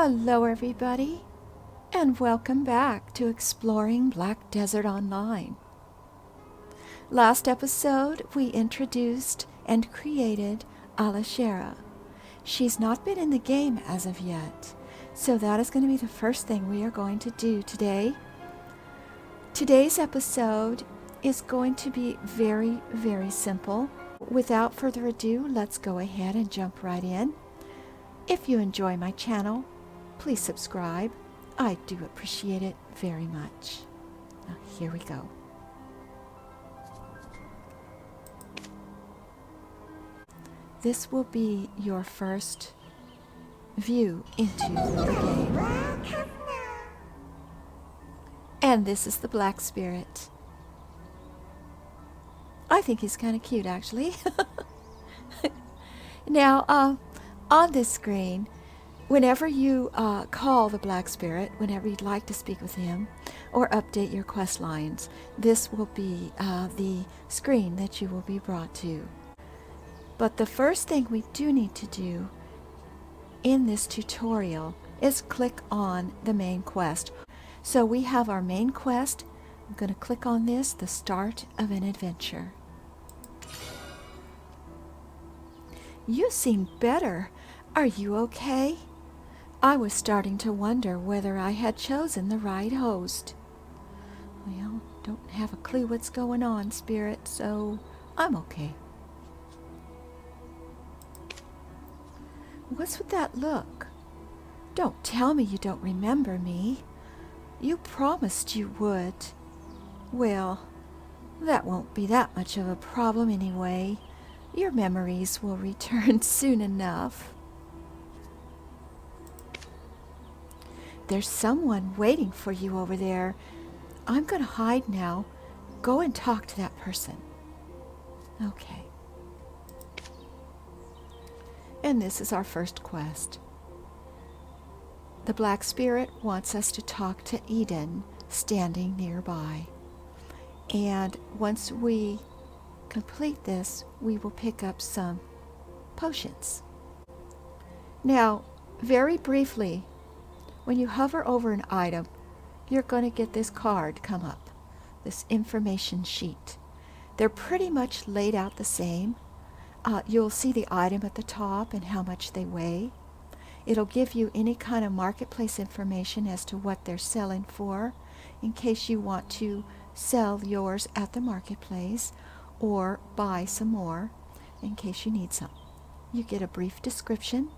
Hello everybody, and welcome back to Exploring Black Desert Online. Last episode, we introduced and created Alashera. She's not been in the game as of yet, so that is going to be the first thing we are going to do today. Today's episode is going to be very, very simple. Without further ado, let's go ahead and jump right in. If you enjoy my channel, please subscribe. I do appreciate it very much. Now, here we go. This will be your first view into the game. And this is the Black Spirit. I think he's kind of cute, actually. Now, on this screen, whenever you call the Black Spirit, whenever you'd like to speak with him or update your quest lines, this will be the screen that you will be brought to. But the first thing we do need to do in this tutorial is click on the main quest. So we have our main quest. I'm going to click on this, the start of an adventure. You seem better. Are you okay? I was starting to wonder whether I had chosen the right host. Well, don't have a clue what's going on, Spirit, so I'm okay. What's with that look? Don't tell me you don't remember me. You promised you would. Well, that won't be that much of a problem anyway. Your memories will return soon enough. There's someone waiting for you over there. I'm going to hide now. Go and talk to that person. Okay. And this is our first quest. The Black Spirit wants us to talk to Eden, standing nearby. And once we complete this, we will pick up some potions. Now, very briefly, when you hover over an item, you're going to get this card come up, this information sheet. They're pretty much laid out the same. You'll see the item at the top and how much they weigh. It'll give you any kind of marketplace information as to what they're selling for, in case you want to sell yours at the marketplace or buy some more in case you need some. You get a brief description.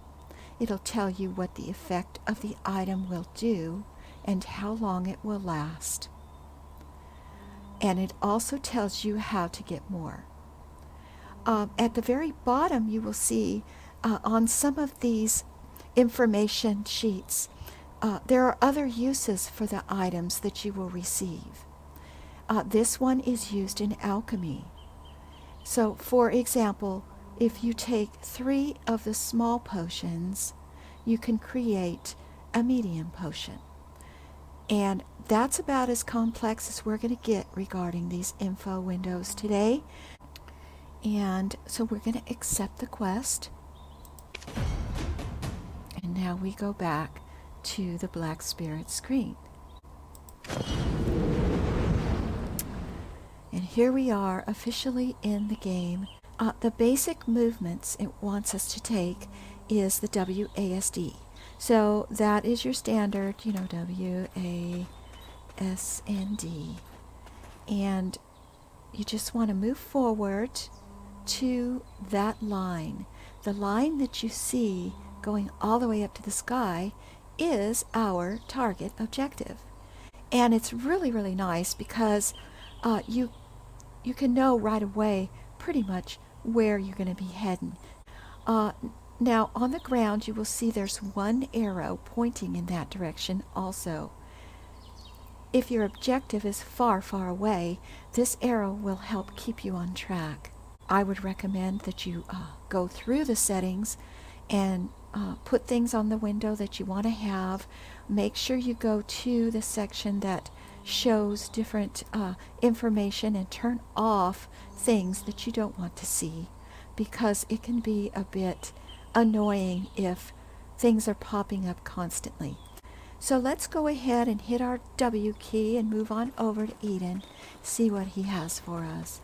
It'll tell you what the effect of the item will do and how long it will last. And it also tells you how to get more. At the very bottom, you will see on some of these information sheets, there are other uses for the items that you will receive. This one is used in alchemy. So, for example, if you take 3 of the small potions, you can create a medium potion. And that's about as complex as we're going to get regarding these info windows today. And so we're going to accept the quest. And now we go back to the Black Spirit screen. And here we are officially in the game. The basic movements it wants us to take is the WASD. So that is your standard, WASD. And you just want to move forward to that line. The line that you see going all the way up to the sky is our target objective. And it's really, really nice because you can know right away pretty much where you're going to be heading. Now on the ground you will see there's one arrow pointing in that direction also. If your objective is far, far away, this arrow will help keep you on track. I would recommend that you go through the settings and put things on the window that you want to have. Make sure you go to the section that shows different information and turn off things that you don't want to see, because it can be a bit annoying if things are popping up constantly. So let's go ahead and hit our W key and move on over to Eden, see what he has for us.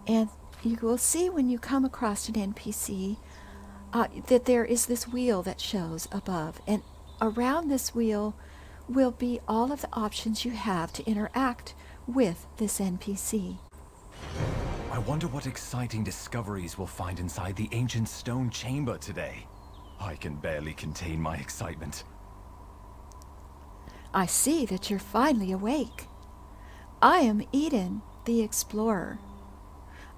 And you will see when you come across an NPC that there is this wheel that shows above. And around this wheel will be all of the options you have to interact with this NPC. I wonder what exciting discoveries we'll find inside the ancient stone chamber today. I can barely contain my excitement. I see that you're finally awake. I am Eden, the explorer.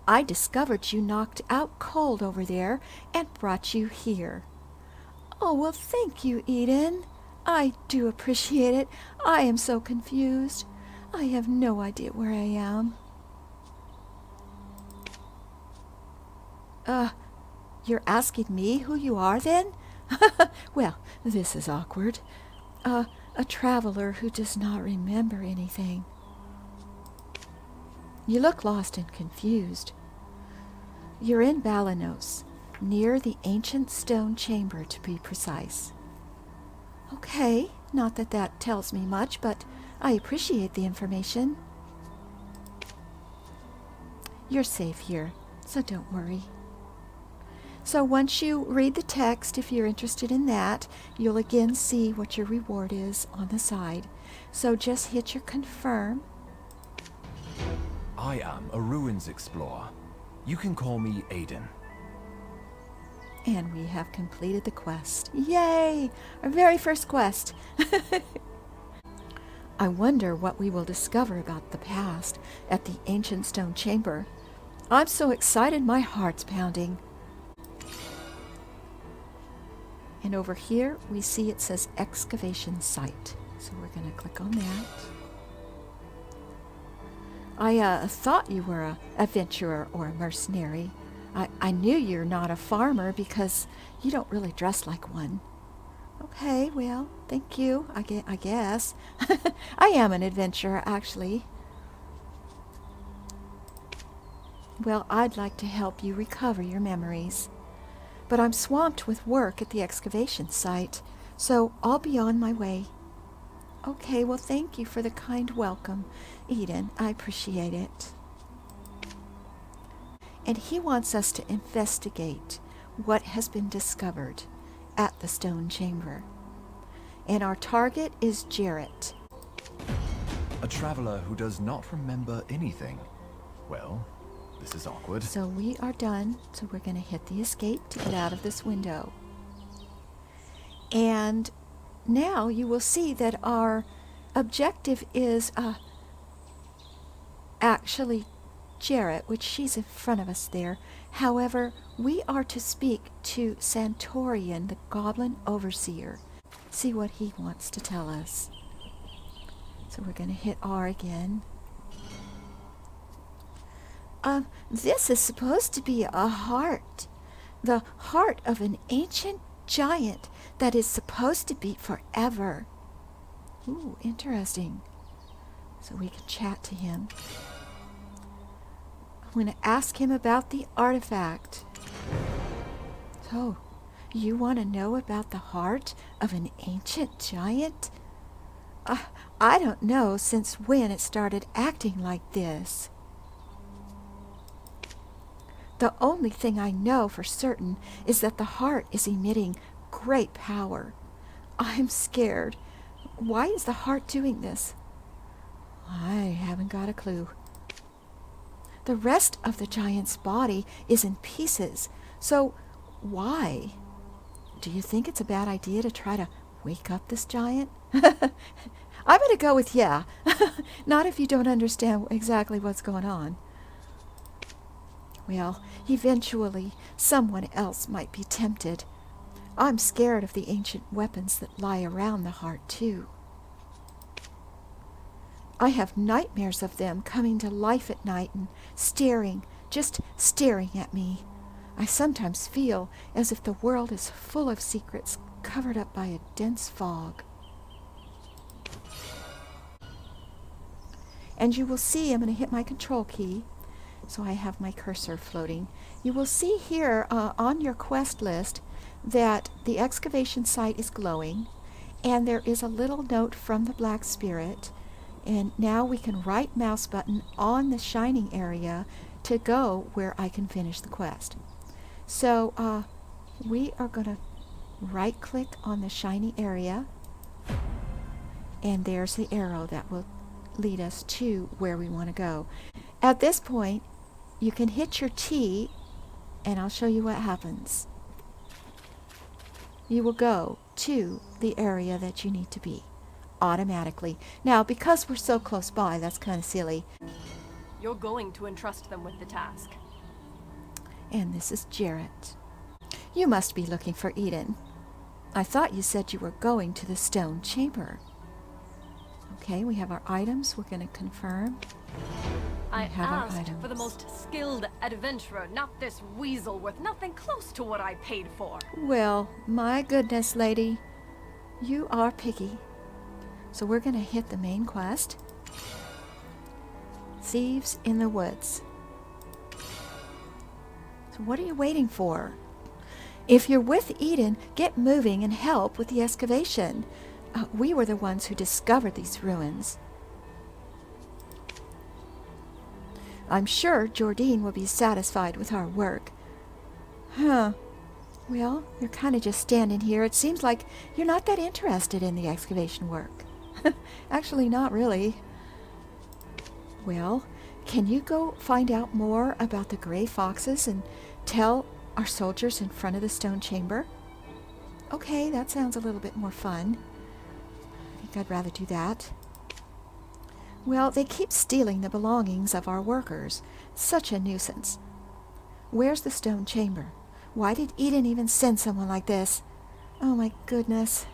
I discovered you knocked out cold over there and brought you here. Oh, well, thank you, Eden. I do appreciate it. I am so confused. I have no idea where I am. You're asking me who you are then? Well, this is awkward. A traveler who does not remember anything. You look lost and confused. You're in Balanos, near the ancient stone chamber to be precise. Okay, not that that tells me much, but I appreciate the information. You're safe here, so don't worry. So once you read the text, if you're interested in that, you'll again see what your reward is on the side. So just hit your confirm. I am a ruins explorer. You can call me Aiden. And we have completed the quest. Yay! Our very first quest. I wonder what we will discover about the past at the ancient stone chamber. I'm so excited, my heart's pounding. And over here, we see it says excavation site. So we're going to click on that. I thought you were an adventurer or a mercenary. I knew you're not a farmer because you don't really dress like one. Okay, well, thank you, I guess. I am an adventurer, actually. Well, I'd like to help you recover your memories. But I'm swamped with work at the excavation site, so I'll be on my way. Okay, well, thank you for the kind welcome, Eden. I appreciate it. And he wants us to investigate what has been discovered at the stone chamber. And our target is Jarrett. A traveler who does not remember anything. Well, this is awkward. So we are done. So we're going to hit the escape to get out of this window. And now you will see that our objective is actually Jarrett, which she's in front of us there. However, we are to speak to Santorian, the goblin overseer. See what he wants to tell us. So we're going to hit R again. This is supposed to be a heart. The heart of an ancient giant that is supposed to beat forever. Ooh, interesting. So we can chat to him. I'm going to ask him about the artifact. So, you want to know about the heart of an ancient giant? I don't know since when it started acting like this. The only thing I know for certain is that the heart is emitting great power. I'm scared. Why is the heart doing this? I haven't got a clue. The rest of the giant's body is in pieces, so why? Do you think it's a bad idea to try to wake up this giant? I'm going to go with yeah. Not if you don't understand exactly what's going on. Well, eventually someone else might be tempted. I'm scared of the ancient weapons that lie around the heart, too. I have nightmares of them coming to life at night and just staring at me. I sometimes feel as if the world is full of secrets covered up by a dense fog. And you will see I'm going to hit my control key So I have my cursor floating. You will see here on your quest list that the excavation site is glowing, and there is a little note from the Black Spirit. And now we can right mouse button on the shining area to go where I can finish the quest. So we are going to right click on the shiny area, and there's the arrow that will lead us to where we want to go. At this point, you can hit your T, and I'll show you what happens. You will go to the area that you need to be automatically. Now, because we're so close by, that's kind of silly. You're going to entrust them with the task. And this is Jarrett. You must be looking for Eden. I thought you said you were going to the stone chamber. Okay, we have our items. We're going to confirm. I asked for the most skilled adventurer, not this weasel with nothing close to what I paid for. Well, my goodness, lady. You are picky. So we're going to hit the main quest. Thieves in the Woods. So what are you waiting for? If you're with Eden, get moving and help with the excavation. We were the ones who discovered these ruins. I'm sure Jordine will be satisfied with our work. Huh. Well, you're kind of just standing here. It seems like you're not that interested in the excavation work. Actually, not really. Well, can you go find out more about the gray foxes and tell our soldiers in front of the stone chamber? Okay, that sounds a little bit more fun. I think I'd rather do that. Well, they keep stealing the belongings of our workers. Such a nuisance. Where's the stone chamber? Why did Eden even send someone like this? Oh my goodness.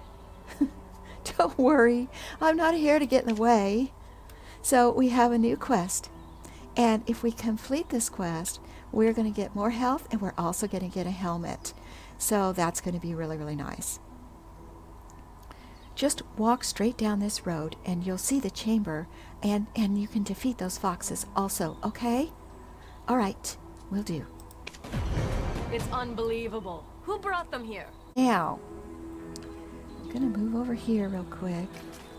Don't worry, I'm not here to get in the way. So we have a new quest. And if we complete this quest, we're going to get more health, and we're also going to get a helmet. So that's going to be really, really nice. Just walk straight down this road and you'll see the chamber, and you can defeat those foxes also, okay? All right, will do. It's unbelievable. Who brought them here? Now, I'm going to move over here real quick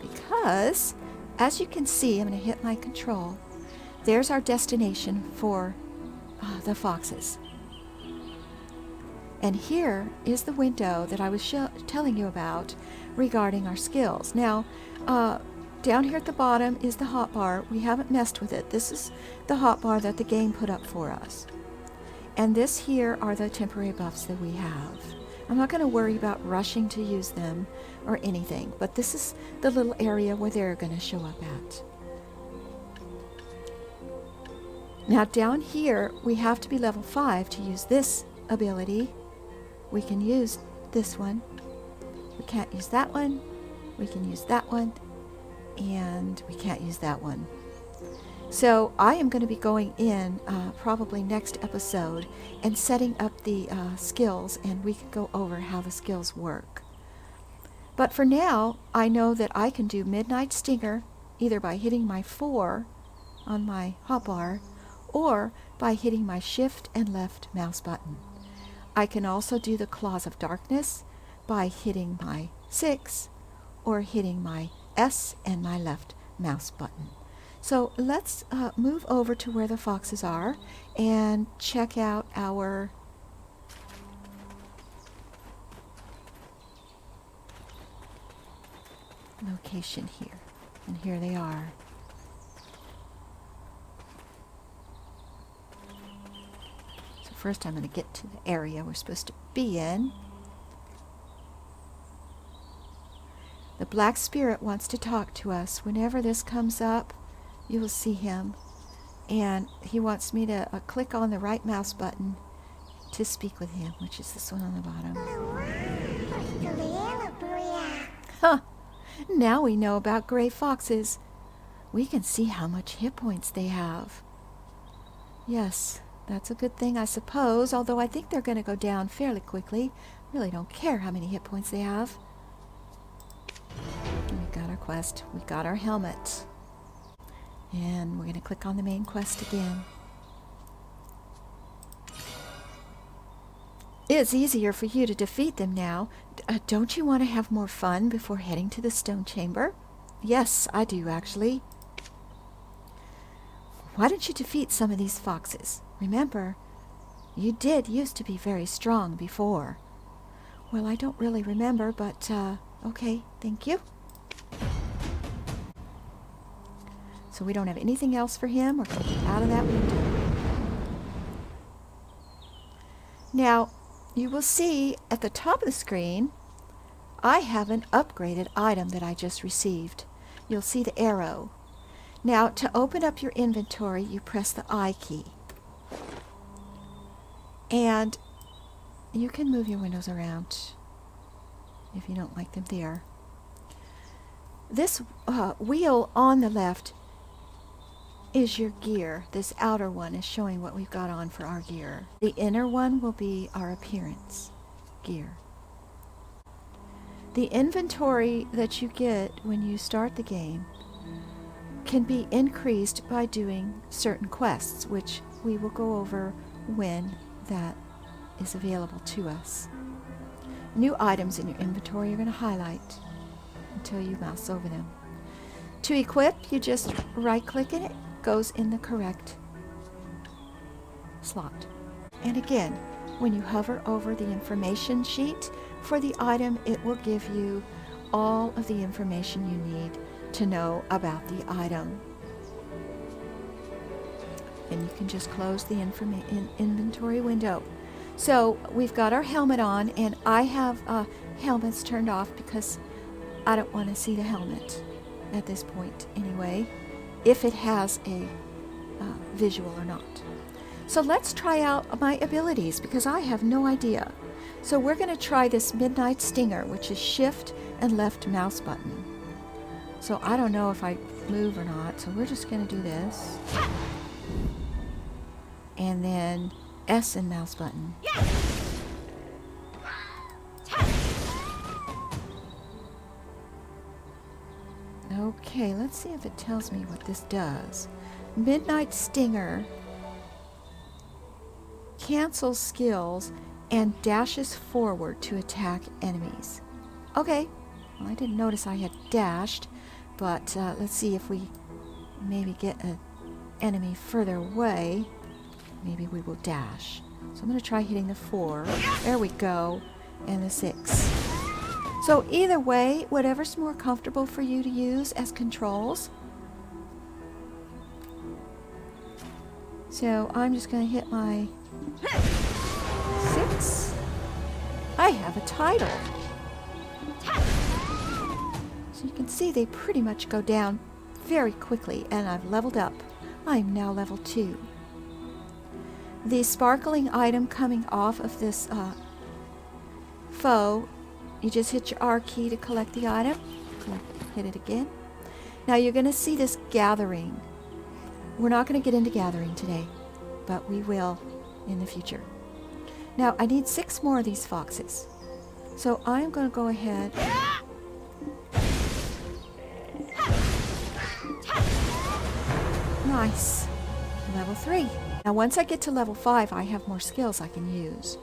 because, as you can see, I'm going to hit my control. There's our destination for the foxes. And here is the window that I was telling you about regarding our skills. Now, down here at the bottom is the hotbar. We haven't messed with it. This is the hotbar that the game put up for us. And this here are the temporary buffs that we have. I'm not going to worry about rushing to use them or anything, but this is the little area where they're going to show up at. Now down here, we have to be level 5 to use this ability. We can use this one. We can't use that one. We can use that one. And we can't use that one. So I am going to be going in probably next episode and setting up the skills, and we can go over how the skills work. But for now, I know that I can do Midnight Stinger either by hitting my 4 on my hotbar or by hitting my shift and left mouse button. I can also do the Claws of Darkness by hitting my 6 or hitting my S and my left mouse button. So let's move over to where the foxes are and check out our location here. And here they are. So first I'm going to get to the area we're supposed to be in. The Black Spirit wants to talk to us. Whenever this comes up, you will see him. And he wants me to click on the right mouse button to speak with him, which is this one on the bottom. Huh. Now we know about gray foxes. We can see how much hit points they have. Yes, that's a good thing, I suppose, although I think they're going to go down fairly quickly. Really don't care how many hit points they have. We got our quest. We got our helmet. And we're going to click on the main quest again. It's easier for you to defeat them now. Don't you want to have more fun before heading to the stone chamber? Yes, I do, actually. Why don't you defeat some of these foxes? Remember, you did used to be very strong before. Well, I don't really remember, but, okay, thank you. So we don't have anything else for him. We're going to get out of that window. Now, you will see at the top of the screen, I have an upgraded item that I just received. You'll see the arrow. Now, to open up your inventory, you press the I key. And you can move your windows around if you don't like them there. This wheel on the left is your gear. This outer one is showing what we've got on for our gear. The inner one will be our appearance gear. The inventory that you get when you start the game can be increased by doing certain quests, which we will go over when that is available to us. New items in your inventory are going to highlight until you mouse over them. To equip, you just right-click and it goes in the correct slot. And again, when you hover over the information sheet for the item, it will give you all of the information you need to know about the item. And you can just close the inventory window. So we've got our helmet on, and I have helmets turned off because I don't want to see the helmet at this point anyway, if it has a visual or not. So let's try out my abilities because I have no idea. So we're going to try this Midnight Stinger, which is shift and left mouse button. So I don't know if I move or not, so we're just going to do this. And then S and mouse button. Okay, let's see if it tells me what this does. Midnight Stinger cancels skills and dashes forward to attack enemies. Okay, well, I didn't notice I had dashed, but let's see if we maybe get an enemy further away. Maybe we will dash. So I'm going to try hitting the 4. There we go. And the 6. So either way, whatever's more comfortable for you to use as controls. So I'm just going to hit my 6. I have a title. So you can see they pretty much go down very quickly, and I've leveled up. I'm now level 2. The sparkling item coming off of this foe, you just hit your R key to collect the item. Hit it again. Now you're going to see this gathering. We're not going to get into gathering today, but we will in the future. Now I need 6 more of these foxes. So I'm going to go ahead. Nice. Level 3. Now once I get to level 5, I have more skills I can use.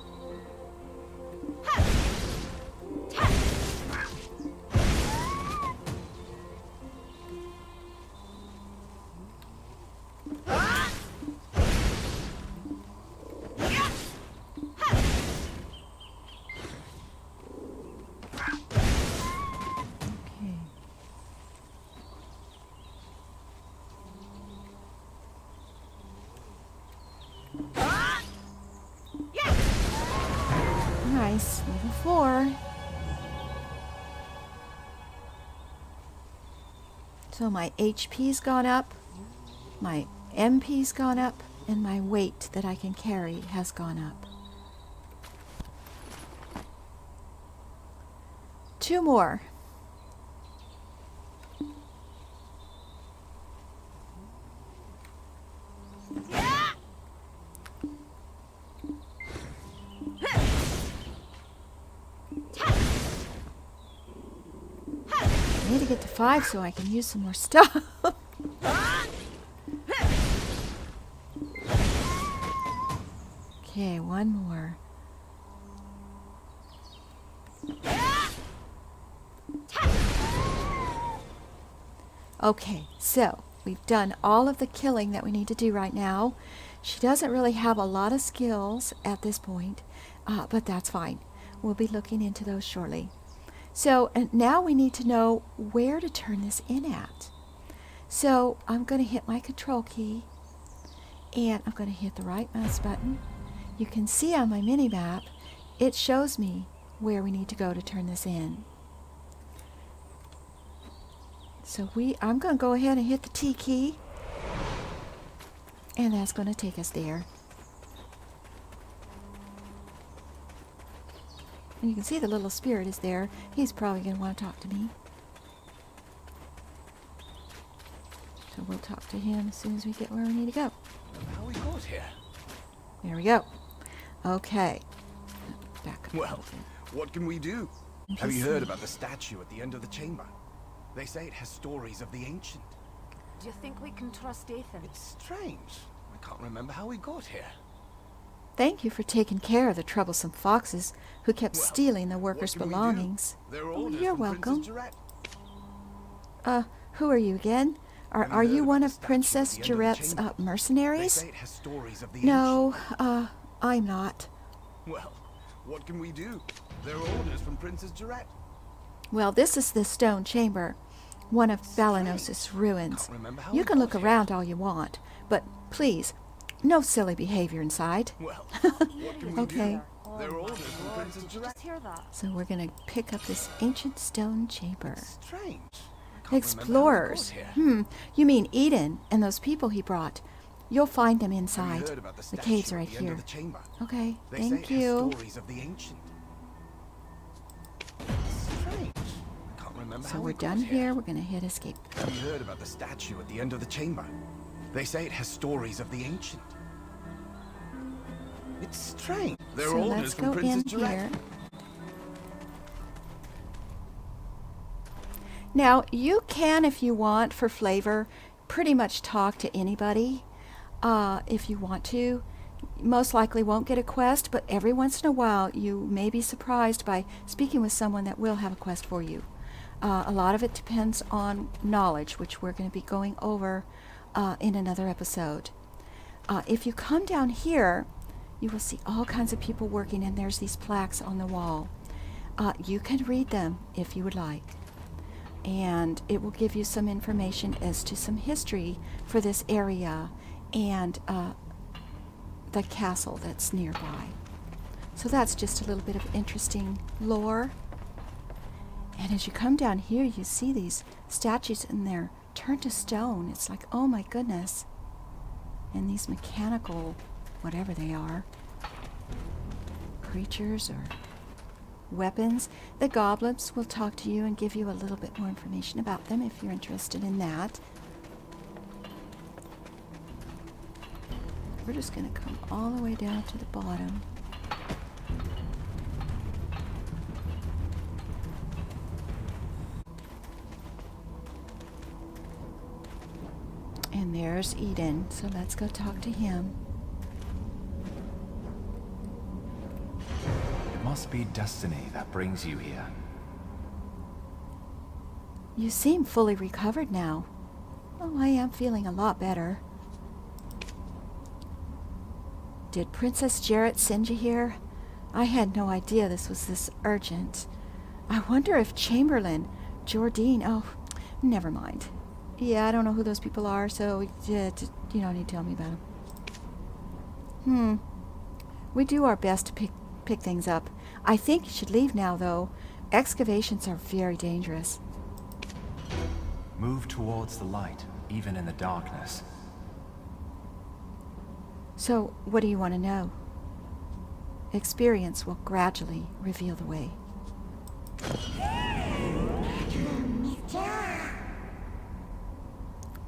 Nice, level 4. So my HP's gone up, my MP's gone up, and my weight that I can carry has gone up. 2 more. I need to get to 5 so I can use some more stuff. Okay, 1 more. Okay, so we've done all of the killing that we need to do right now. She doesn't really have a lot of skills at this point, but that's fine. We'll be looking into those shortly. So now we need to know where to turn this in at. So I'm going to hit my control key, and I'm going to hit the right mouse button. You can see on my mini-map, it shows me where we need to go to turn this in. So I'm going to go ahead and hit the T key, and that's going to take us there. And you can see the little spirit is there. He's probably going to want to talk to me. So we'll talk to him as soon as we get where we need to go. How we got here? There we go. Okay. Back up. Well, what can we do? Have you heard about the statue at the end of the chamber? They say it has stories of the ancient. Do you think we can trust Ethan? It's strange. I can't remember how we got here. Thank you for taking care of the troublesome foxes who kept stealing the workers' belongings. Oh, you're welcome. Who are you again? Are you one of Princess Jarette's mercenaries? They say it has stories of the No, I'm not. Well, what can we do? There are orders from Princess Jarette. Well, this is the stone chamber, one of Balanos' ruins. You can look around all you want, but please, no silly behavior inside. Well, what can we okay. do? There are orders from Princess Jarette. So we're going to pick up this ancient stone chamber. Strange. Explorers. You mean Eden and those people he brought. You'll find them inside. The cave's right here. Okay, thank you. Stories of the ancient. Strange. I can't remember So how we're we got done here. We're going to hit escape. Have you heard about the statue at the end of the chamber? They say it has stories of the ancient. It's strange. There So are let's orders from go Princess in Jarette. here. Now, you can, if you want, for flavor, pretty much talk to anybody if you want to. Most likely won't get a quest, but every once in a while you may be surprised by speaking with someone that will have a quest for you. A lot of it depends on knowledge, which we're going to be going over in another episode. If you come down here, you will see all kinds of people working, and there's these plaques on the wall. You can read them if you would like. And it will give you some information as to some history for this area and the castle that's nearby. So that's just a little bit of interesting lore. And as you come down here, you see these statues and they're turned to stone. It's like, oh my goodness. And these mechanical, whatever they are, creatures or weapons. The goblins will talk to you and give you a little bit more information about them if you're interested in that. We're just going to come all the way down to the bottom. And there's Eden, so let's go talk to him. Must be destiny that brings you here. You seem fully recovered now. Oh, I am feeling a lot better. Did Princess Jarette send you here? I had no idea this was this urgent. I wonder if Chamberlain, Jordine, oh, never mind. Yeah, I don't know who those people are, so you don't need to tell me about them. We do our best to pick things up. I think you should leave now, though. Excavations are very dangerous. Move towards the light, even in the darkness. So, what do you want to know? Experience will gradually reveal the way.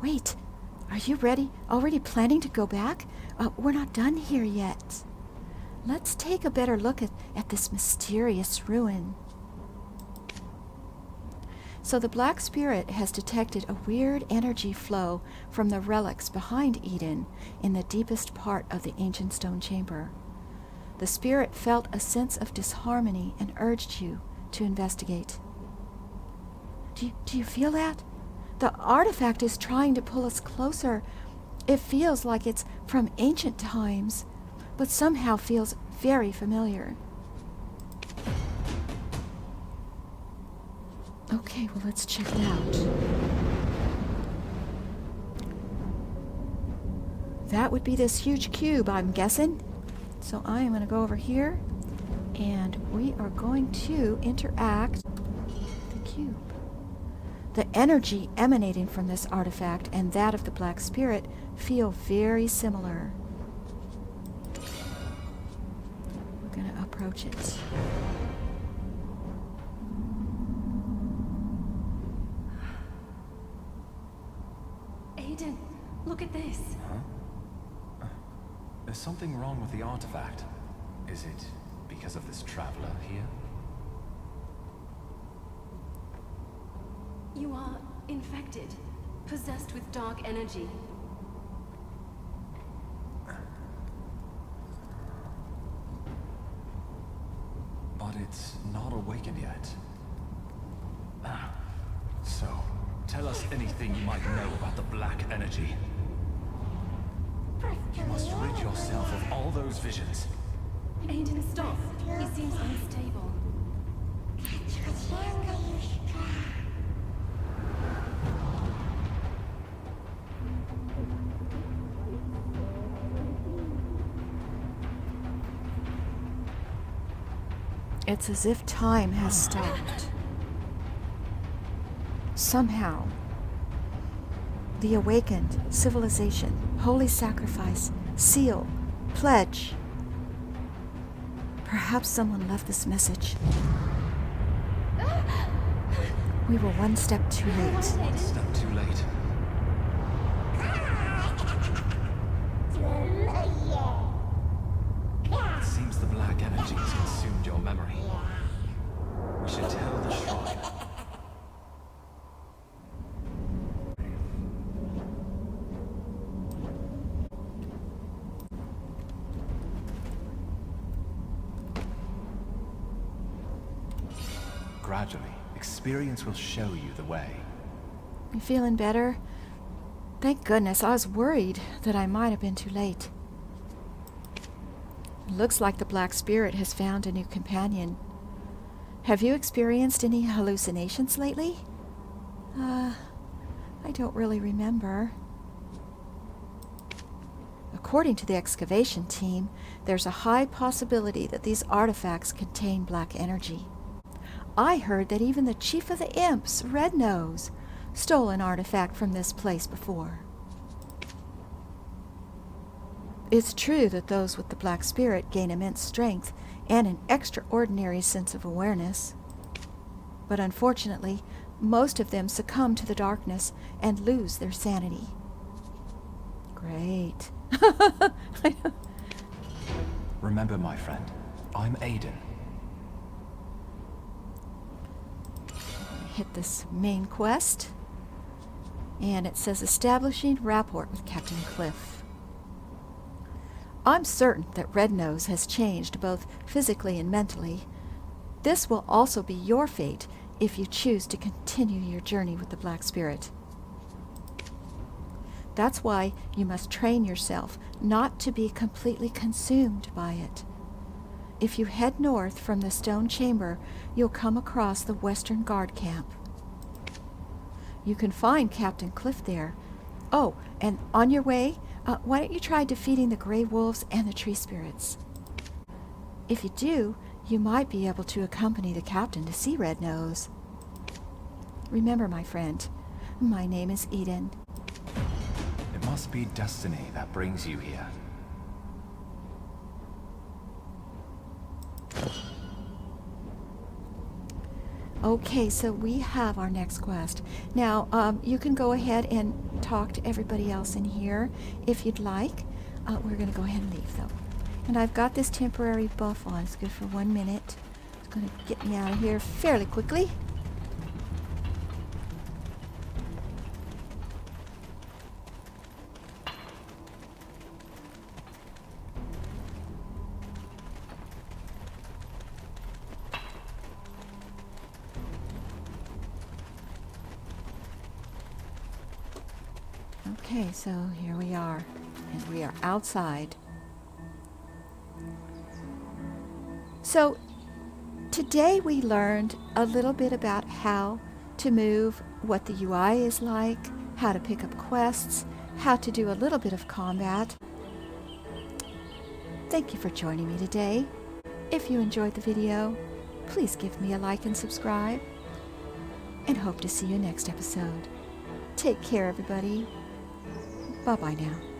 Wait, are you ready? Already planning to go back? We're not done here yet. Let's take a better look at this mysterious ruin. So the Black Spirit has detected a weird energy flow from the relics behind Eden in the deepest part of the ancient stone chamber. The Spirit felt a sense of disharmony and urged you to investigate. Do you feel that? The artifact is trying to pull us closer. It feels like it's from ancient times, but somehow feels very familiar. Okay, well, let's check it out. That would be this huge cube, I'm guessing. So I am going to go over here, and we are going to interact with the cube. The energy emanating from this artifact and that of the Black Spirit feel very similar. We're going to approach it. Aiden, look at this. Huh? There's something wrong with the artifact. Is it because of this traveler here? You are infected, possessed with dark energy. But it's not awakened yet. So, tell us anything you might know about the black energy. You must rid yourself of all those visions. Aiden, stop. He seems unstable. It's as if time has stopped. Somehow, the awakened civilization, holy sacrifice, seal, pledge. Perhaps someone left this message. We were one step too late. One step too late. It seems the black energy has consumed your memory. We should tell the shrine. Gradually, experience will show you the way. You feeling better? Thank goodness, I was worried that I might have been too late. Looks like the Black Spirit has found a new companion. Have you experienced any hallucinations lately? I don't really remember. According to the excavation team, there's a high possibility that these artifacts contain black energy. I heard that even the chief of the imps, Red Nose, stole an artifact from this place before. It's true that those with the Black Spirit gain immense strength and an extraordinary sense of awareness. But unfortunately, most of them succumb to the darkness and lose their sanity. Great. Remember, my friend, I'm Aiden. Hit this main quest, and it says establishing rapport with Captain Cliff. I'm certain that Red Nose has changed both physically and mentally. This will also be your fate if you choose to continue your journey with the Black Spirit. That's why you must train yourself not to be completely consumed by it. If you head north from the stone chamber, you'll come across the Western Guard camp. You can find Captain Cliff there. Oh, and on your way, why don't you try defeating the Grey Wolves and the Tree Spirits? If you do, you might be able to accompany the captain to see Red Nose. Remember, my friend, my name is Eden. It must be destiny that brings you here. Okay, so we have our next quest. Now, you can go ahead and talk to everybody else in here if you'd like. We're going to go ahead and leave, though. And I've got this temporary buff on. It's good for 1 minute. It's going to get me out of here fairly quickly. Okay, so here we are, and we are outside. So today we learned a little bit about how to move, what the UI is like, how to pick up quests, how to do a little bit of combat. Thank you for joining me today. If you enjoyed the video, please give me a like and subscribe, and hope to see you next episode. Take care, everybody. Bye-bye now.